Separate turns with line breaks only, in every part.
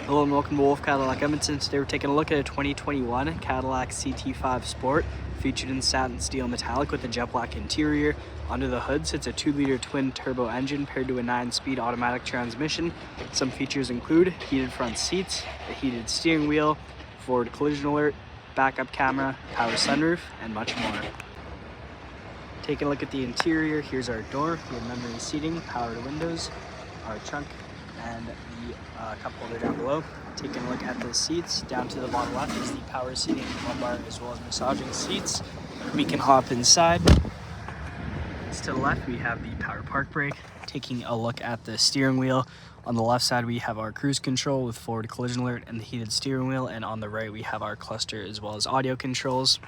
Hello and welcome to Wolfe Cadillac Edmonton. Today we're taking a look at a 2021 Cadillac CT5 Sport featured in Satin Steel Metallic with a jet black interior. Under the hood sits a 2-liter twin turbo engine paired to a 9-speed automatic transmission. Some features include heated front seats, a heated steering wheel, forward collision alert, backup camera, power sunroof, and much more. Taking a look at the interior, here's our door. We have memory seating, powered windows, our trunk, and the cup holder down below. Taking a look at the seats, down to the bottom left is the power seating lumbar as well as massaging seats. We can hop inside. To the left we have the power park brake. Taking a look at the steering wheel, on the left side we have our cruise control with forward collision alert and the heated steering wheel, and on the right we have our cluster as well as audio controls.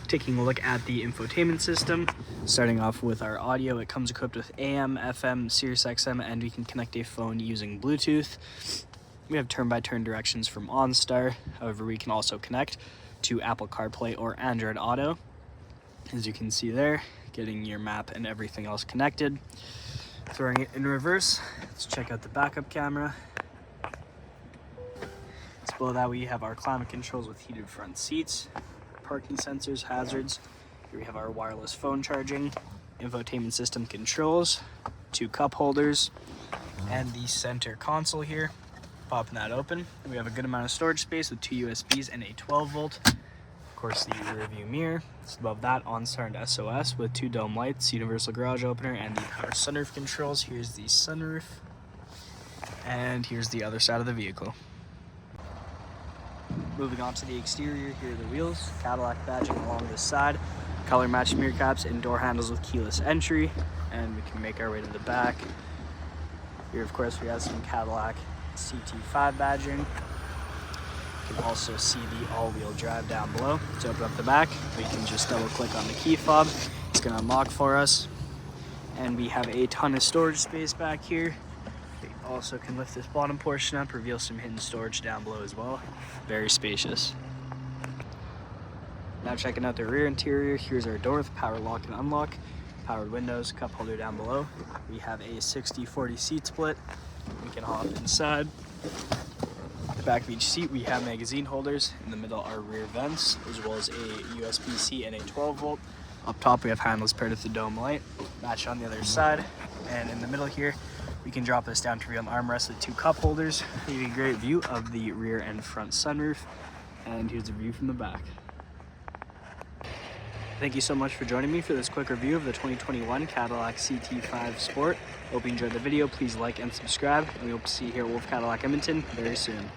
Taking a look at the infotainment system, starting off with our audio, it comes equipped with AM, FM, Sirius XM, and we can connect a phone using Bluetooth. We have turn-by-turn directions from OnStar. However, we can also connect to Apple CarPlay or Android Auto. As you can see there, getting your map and everything else connected. Throwing it in reverse, let's check out the backup camera. Just below that we have our climate controls with heated front seats, parking sensors, hazards. Here we have our wireless phone charging, infotainment system controls, 2 cup holders, and the center console here. Popping that open, we have a good amount of storage space with 2 USBs and a 12 volt. Of course, the rear view mirror. Just above that, OnStar and SOS with 2 dome lights, universal garage opener, and the power sunroof controls. Here's the sunroof, and here's the other side of the vehicle. Moving on to the exterior, here are the wheels, Cadillac badging along this side, color matched mirror caps and door handles with keyless entry, and we can make our way to the back. Here, of course, we have some Cadillac CT5 badging. You can also see the all-wheel drive down below. To open up the back, we can just double-click on the key fob. It's going to unlock for us, and we have a ton of storage space back here. Also can lift this bottom portion up, reveal some hidden storage down below as well. Very spacious. Now checking out the rear interior, here's our door with power lock and unlock, powered windows, cup holder down below. We have a 60-40 seat split. We can hop inside. At the back of each seat we have magazine holders. In the middle are rear vents, as well as a USB-C and a 12 volt. Up top we have handles paired with the dome light, matched on the other side. And in the middle here, we can drop this down to rear armrest with 2 cup holders. Giving a great view of the rear and front sunroof. And here's a view from the back. Thank you so much for joining me for this quick review of the 2021 Cadillac CT5 Sport. Hope you enjoyed the video. Please like and subscribe. And we hope to see you here at Wolfe Cadillac Edmonton very soon.